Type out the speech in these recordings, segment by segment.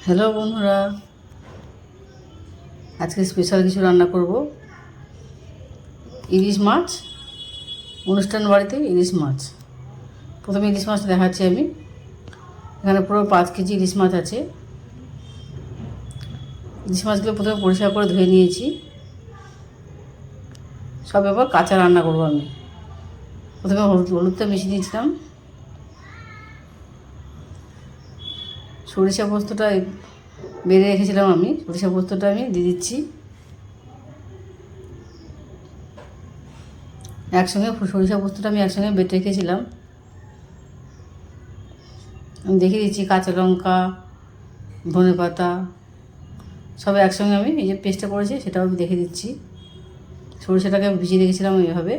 Hello বন্ধুরা, আজকে special কিছু রান্না করব। ইলিশ মাছ, অনুষ্ঠান বাড়িতে ইলিশ মাছ। প্রথমে ইলিশ মাছ দেখাচ্ছি আমি। এখানে পুরো 5 কেজি ইলিশ মাছ আছে। ইলিশ মাছগুলো প্রথমে পরিষ্কার করে ধুয়ে নিয়েছি। সব এবার কাঁচা রান্না করব আমি। প্রথমে হলুদটা মিশিয়ে দিয়েছিলাম। সরিষা পোস্তটা বেড়ে রেখেছিলাম আমি, সরিষা পোস্তটা আমি দিয়ে দিচ্ছি। একসঙ্গে সরিষা পোস্তটা আমি একসঙ্গে বেটে রেখেছিলাম। আমি দেখিয়ে দিচ্ছি কাঁচা লঙ্কা, ধনেপাতা সব একসঙ্গে আমি এই যে পেস্টটা করেছি সেটাও আমি দেখে দিচ্ছি। সরিষাটাকে ভিজিয়ে রেখেছিলাম এইভাবে,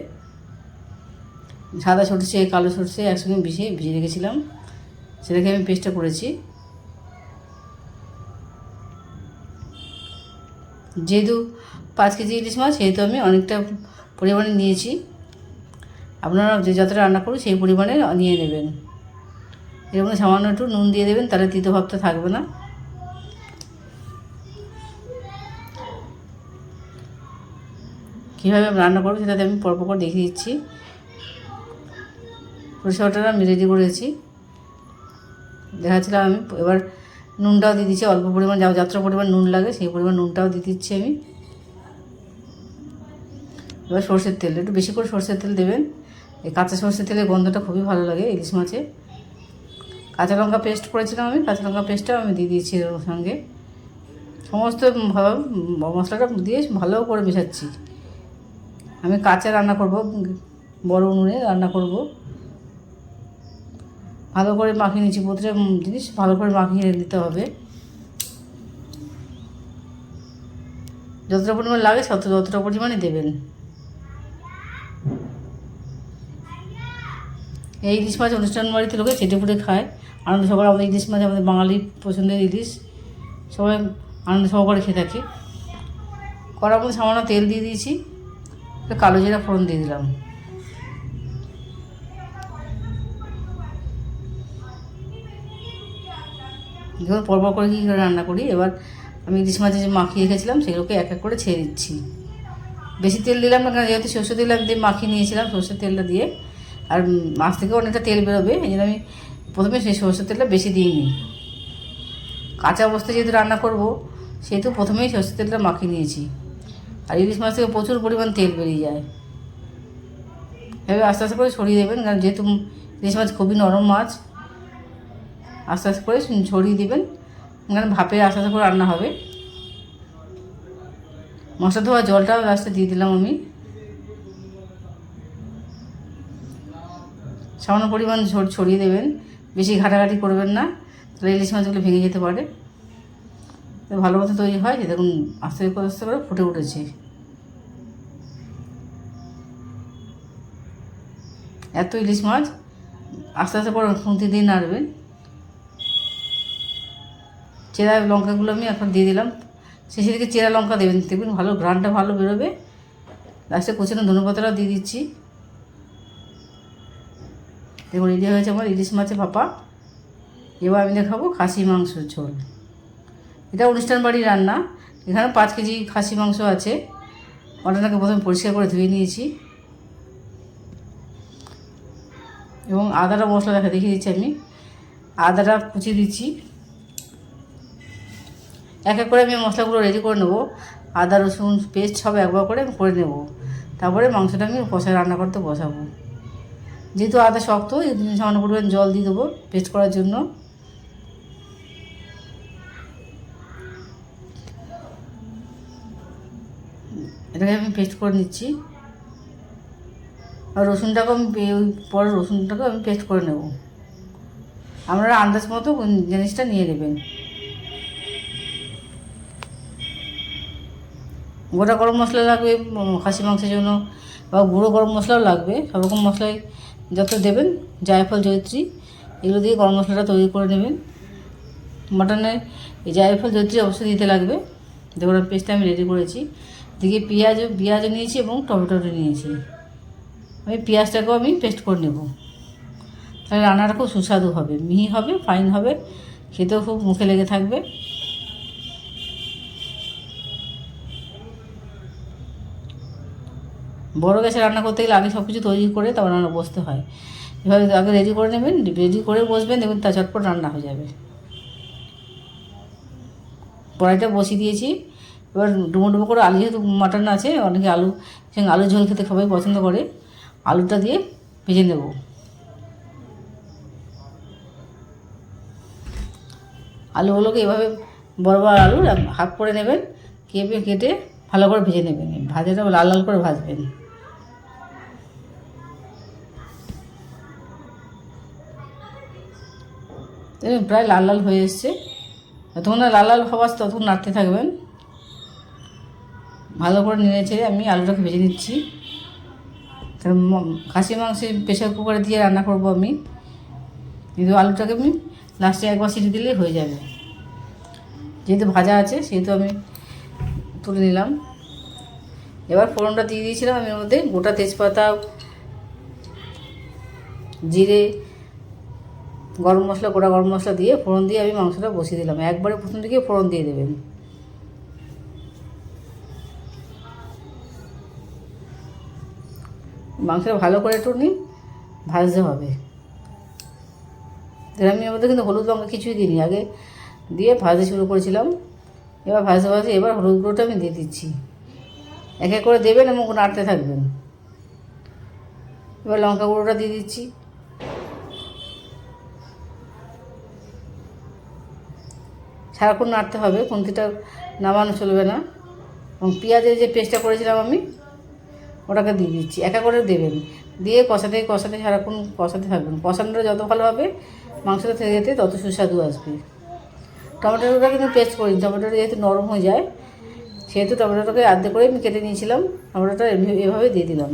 সাদা সরষে কালো সরষে একসঙ্গে ভিজিয়ে রেখেছিলাম, সেটাকে আমি পেস্টটা করেছি। যেহেতু 5 কেজি ইলিশ মাছ, সেহেতু আমি অনেকটা পরিমাণে নিয়েছি। আপনারা যে যতটা রান্না করুন সেই পরিমাণে নিয়ে নেবেন। এর মধ্যে সামান্য একটু নুন দিয়ে দেবেন, তাহলে তিতো ভাবটা থাকবে না। কীভাবে আমি রান্না করবো সেটাতে আমি পরপর করে দেখিয়ে দিচ্ছি। সরিষা বাটাটা আমি রেডি করেছি, দেখাচ্ছিলাম আমি। এবার নুনটাও দিয়ে দিচ্ছি, অল্প পরিমাণ যতটা পরিমাণ নুন লাগে সেই পরিমাণ নুনটাও দিয়ে দিচ্ছি আমি। এবার সরষের তেল, একটু বেশি করে সরষের তেল দেবেন। এই কাঁচা সরষের তেলের গন্ধটা খুবই ভালো লাগে ইলিশ মাছে। কাঁচা লঙ্কা পেস্ট করেছিলাম আমি, কাঁচা লঙ্কা পেস্টটাও আমি দিয়ে দিয়েছি এর সঙ্গে। সমস্ত মশলাটা দিয়ে ভালো করে মেশাচ্ছি। আমি কাঁচা রান্না করব, বড় উনুনে রান্না করব। ভালো করে মাখিয়ে নিচ্ছি, প্রতিটা জিনিস ভালো করে মাখিয়ে নিতে হবে। যতটা পরিমাণ লাগে ততটা পরিমাণে দেবেন। এই ইলিশ মাছ অনুষ্ঠান বাড়িতে লোকে চেটে পুটে খায়, আনন্দ সহকারে। আমাদের ইলিশ মাছ আমাদের বাঙালি পছন্দের ইলিশ, সবাই আনন্দ সহকারে খেয়ে থাকে। কড়ার মধ্যে সামান্য তেল দিয়ে দিয়েছি, কালো জিরা ফোড়ন দিয়ে দিলাম। এবার পরপর করে কী করে রান্না করি। এবার আমি ইলিশ মাছে যে মাখিয়ে রেখেছিলাম সেগুলোকে এক এক করে ছেড়ে দিচ্ছি। বেশি তেল দিলাম না, কারণ যেহেতু সরষের তেল আমি দিয়ে মাখিয়ে নিয়েছিলাম, সরষের তেলটা দিয়ে আর মাছ থেকেও অনেকটা তেল বেরোবে, এই জন্য আমি প্রথমে সেই সরষের তেলটা বেশি দিইনি। কাঁচা অবস্থায় যেহেতু রান্না করব সেহেতু প্রথমেই সরষের তেলটা মাখিয়ে নিয়েছি। আর ইলিশ মাছ থেকে প্রচুর পরিমাণ তেল বেরিয়ে যায়। এভাবে আস্তে আস্তে করে ছড়িয়ে দেবেন, কারণ যেহেতু ইলিশ মাছ খুবই নরম মাছ। আস্তে আস্তে করে ছড়িয়ে দেবেন, কারণ ভাপে আস্তে আস্তে করে রান্না হবে। মশলা ধোয়া জলটাও লাস্টে দিয়ে দিলাম আমি। সামান্য পরিমাণ ছড়িয়ে দেবেন, বেশি ঘাটাঘাটি করবেন না, তাহলে ইলিশ মাছগুলো ভেঙে যেতে পারে। ভালো মতো তৈরি হয়, যে দেখুন আস্তে আস্তে করে ফুটে উঠেছে। এত ইলিশ মাছ আস্তে আস্তে করে খুন্তি দিয়ে নাড়বেন। চেরা লঙ্কাগুলো আমি এখন দিয়ে দিলাম, শেষে দিকে চেরা লঙ্কা দেবেন, দেখবেন ভালো ঘ্রাণটা ভালো বেরোবে। লাস্টে কুচানো ধনেপাতাটাও দিয়ে দিচ্ছি। দেখুন রেডি হয়েছে আমার ইলিশ মাছের ভাপা। এবার আমি দেখাবো খাসি মাংসের ঝোল। এটা অনুষ্ঠান বাড়ির রান্না। এখানে 5 কেজি খাসি মাংস আছে। মটনটাকে প্রথমে পরিষ্কার করে ধুয়ে নিয়েছি এবং আদাটা মশলা দেখিয়ে দিচ্ছি আমি। আদাটা কুচিয়ে দিচ্ছি। এক এক করে আমি মশলাগুলো রেডি করে নেবো। আদা রসুন পেস্ট সব একবার করে আমি করে নেব, তারপরে মাংসটা আমি রান্না করতে বসাবো। যেহেতু আদা শক্ত, এই সামান্য পরিমাণ জল দিয়ে দেবো পেস্ট করার জন্য। এটাকে আমি পেস্ট করে নিচ্ছি। আর রসুনটাকেও আমি রসুনটাকেও আমি পেস্ট করে নেব। আপনারা আন্দাজ মতো জিনিসটা নিয়ে নেবেন। গোটা গরম মশলা লাগবে খাসি মাংসের জন্য, বা গুঁড়ো গরম মশলাও লাগবে। সব রকম মশলাই যত দেবেন, জায়ফল জয়িত্রী এগুলো দিয়ে গরম মশলাটা তৈরি করে নেবেন। মাটনে এই জায়ফল জয়িত্রী অবশ্যই দিতে লাগবে। দেখুন পেস্টটা আমি রেডি করেছি। দিকে পেঁয়াজও নিয়েছি এবং টমেটোটা নিয়েছি। আমি পেঁয়াজটাকেও আমি পেস্ট করে নেব, তাহলে রান্নাটা খুব সুস্বাদু হবে, মিহি হবে, ফাইন হবে, খেতেও খুব মুখে লেগে থাকবে। বড় গ্যাসে রান্না করতে গেলে আগে সব কিছু তৈরি করে তারপর রান্না বসতে হয়। এভাবে আগে রেডি করে নেবেন, রেডি করে বসবেন, দেখবেন তা চটপট রান্না হয়ে যাবে। কড়াইটা বসিয়ে দিয়েছি। এবার ডুমো ডুমো করে আলু, যেহেতু মাটন আছে, অনেকে আলু সঙ্গে আলু ঝোল খেতে সবাই পছন্দ করে, আলুটা দিয়ে ভেজে নেব। আলুগুলোকে এভাবে বড় বড় আলু হাফ করে নেবেন, কেটে ভালো করে ভেজে নেবেন। ভাজাটা লাল লাল করে ভাজবেন। প্রায় লাল লাল হয়ে এসছে। যতক্ষণ না লাল লাল হওয়া ততক্ষণ নাড়তে থাকবেন। ভালো করে নেড়ে ছেড়ে আমি আলুটাকে ভেজে নিচ্ছি। খাসি মাংসে প্রেশার কুকারে দিয়ে রান্না করব আমি, কিন্তু আলুটাকে আমি লাস্টে একবার সিটি দিলেই হয়ে যাবে। যেহেতু ভাজা আছে সেহেতু আমি তুলে নিলাম। এবার ফোড়নটা দিয়ে দিয়েছিলাম আমি, এর মধ্যে গোটা তেজপাতা, জিরে, গরম মশলা, গোটা গরম মশলা দিয়ে ফোড়ন দিয়ে আমি মাংসটা বসিয়ে দিলাম। একবারে প্রথম দিকে ফোড়ন দিয়ে দেবেন। মাংসটা ভালো করে একটু ভাজতে হবে। আমি এর মধ্যে কিন্তু হলুদ লঙ্কা কিছুই দিইনি, আগে দিয়ে ভাজতে শুরু করেছিলাম। এবার ভাজতে ভাজতে এবার হলুদ গুঁড়োটা আমি দিয়ে দিচ্ছি। এক এক করে দেবেন এবং নাড়তে থাকবেন। এবার লঙ্কা গুঁড়োটা দিয়ে দিচ্ছি। সারাক্ষণ নাড়তে হবে, খুন্তিটা নামানো চলবে না। এবং পেঁয়াজের যে পেস্টটা করেছিলাম আমি, ওটাকে দিয়ে দিচ্ছি। একা করে দেবেন, দিয়ে কষাতে কষাতে সারাক্ষণ কষাতে থাকবেন। কষানোটা যত ভালো হবে মাংসটা থেকে যেতে তত সুস্বাদু আসবে। টমেটোটা কিন্তু পেস্ট করি, টমেটোটা যেহেতু নরম হয়ে যায় সেহেতু টমেটোটাকে আর্ধেক করে আমি কেটে নিয়েছিলাম, টমেটোটা এভাবে দিয়ে দিলাম।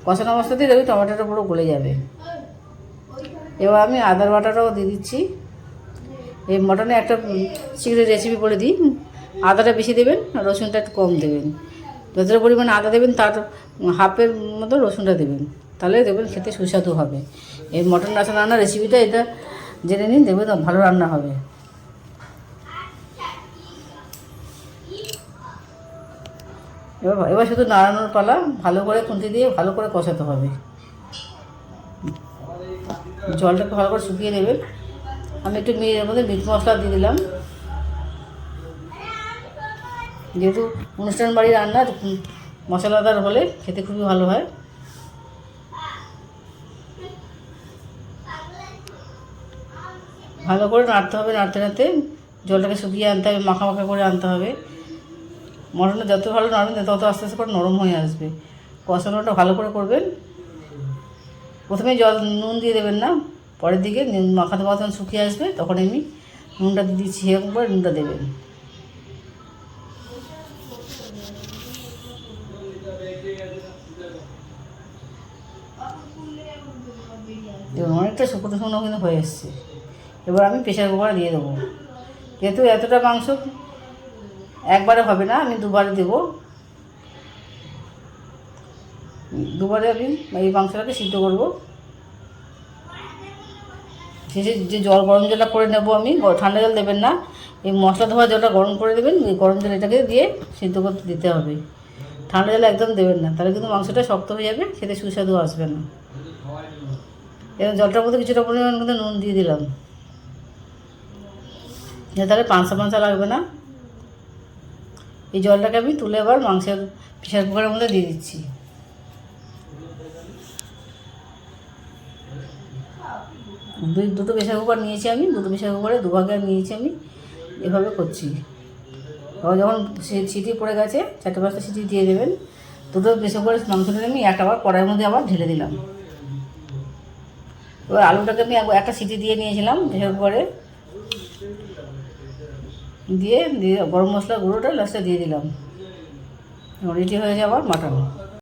কষানো মশলা দিয়ে দেখবি টমেটোটা পুরো গলে যাবে। এবার আমি আদার বাটাটাও দিয়ে দিচ্ছি। এই মটনে একটা সিক্রেট রেসিপি বলে দিই, আদাটা বেশি দেবেন, রসুনটা একটু কম দেবেন। যতটা পরিমাণে আদা দেবেন তার হাফের মতো রসুনটা দেবেন, তাহলে দেখবেন খেতে সুস্বাদু হবে। এই মটন রান্নার রেসিপিটা এটা জেনে নিন, দেখবেন ভালো রান্না হবে। এবার শুধু নাড়ানোর পালা, ভালো করে খুন্তি দিয়ে ভালো করে কষাতে হবে। জলটাকে ভালো করে শুকিয়ে দেবেন। আমি একটু এর মধ্যে মিট মশলা দিয়ে দিলাম, যেহেতু অনুষ্ঠান বাড়ি রান্না মশলাদার হলে খেতে খুবই ভালো হয়। ভালো করে নাড়তে হবে, নাড়তে নাড়তে জলটাকে শুকিয়ে আনতে হবে, মাখা মাখা করে আনতে হবে। মটনটা যত ভালো নাড়বেন তত আস্তে আস্তে করে নরম হয়ে আসবে। কষানোটা ভালো করে করবেন। প্রথমে নুন দিয়ে দেবেন না, পরের দিকে মাখাতে মাখাতে শুকিয়ে আসবে তখন আমি নুনটা দিয়ে দিচ্ছি, সেরকম করে নুনটা দেবেন। দেখুন অনেকটা শুকনো শুকনো কিন্তু হয়ে এসছে। এবার আমি প্রেশার কুকারে দিয়ে দেবো। যেহেতু এতটা মাংস একবারে হবে না, আমি দুবারে দেবো। দুবারে আমি এই মাংসটাকে সিদ্ধ করবো। শেষে যে গরম জলটা করে নেবো আমি, ঠান্ডা জল দেবেন না, এই মশলা ধোয়া জলটা গরম করে দেবেন। এই গরম জল এটাকে দিয়ে সিদ্ধ করতে দিতে হবে। ঠান্ডা জল একদম দেবেন না, তাহলে কিন্তু মাংসটা শক্ত হয়ে যাবে, খেতে সুস্বাদু আসবে না। এবার জলটার মধ্যে কিছুটা পরিমাণ কিন্তু নুন দিয়ে দিলাম, তাহলে পাঁচা পাঁচা লাগবে না। এই জলটাকে আমি তুলে আবার মাংসের প্রেশার কুকারের মধ্যে দিয়ে দিচ্ছি। দুটো প্রেশার কুকার নিয়েছি আমি, দুটো প্রেশার কুকারে দুভাগে নিয়েছি আমি, এভাবে করছি। এবার যখন সিটি পড়ে গেছে 4-5টা সিটি দিয়ে দেবেন। দুটো প্রেশার কুকারের মাংসটা আমি আবার কড়াইয়ের মধ্যে আবার ঢেলে দিলাম। এবার আলুটাকে আমি একটা সিটি দিয়ে নিয়েছিলাম প্রেশার কুকারে, দিয়ে গরম মশলা গুঁড়োটা লাস্টে দিয়ে দিলাম। রেডি হয়ে যাওয়ার মাটন।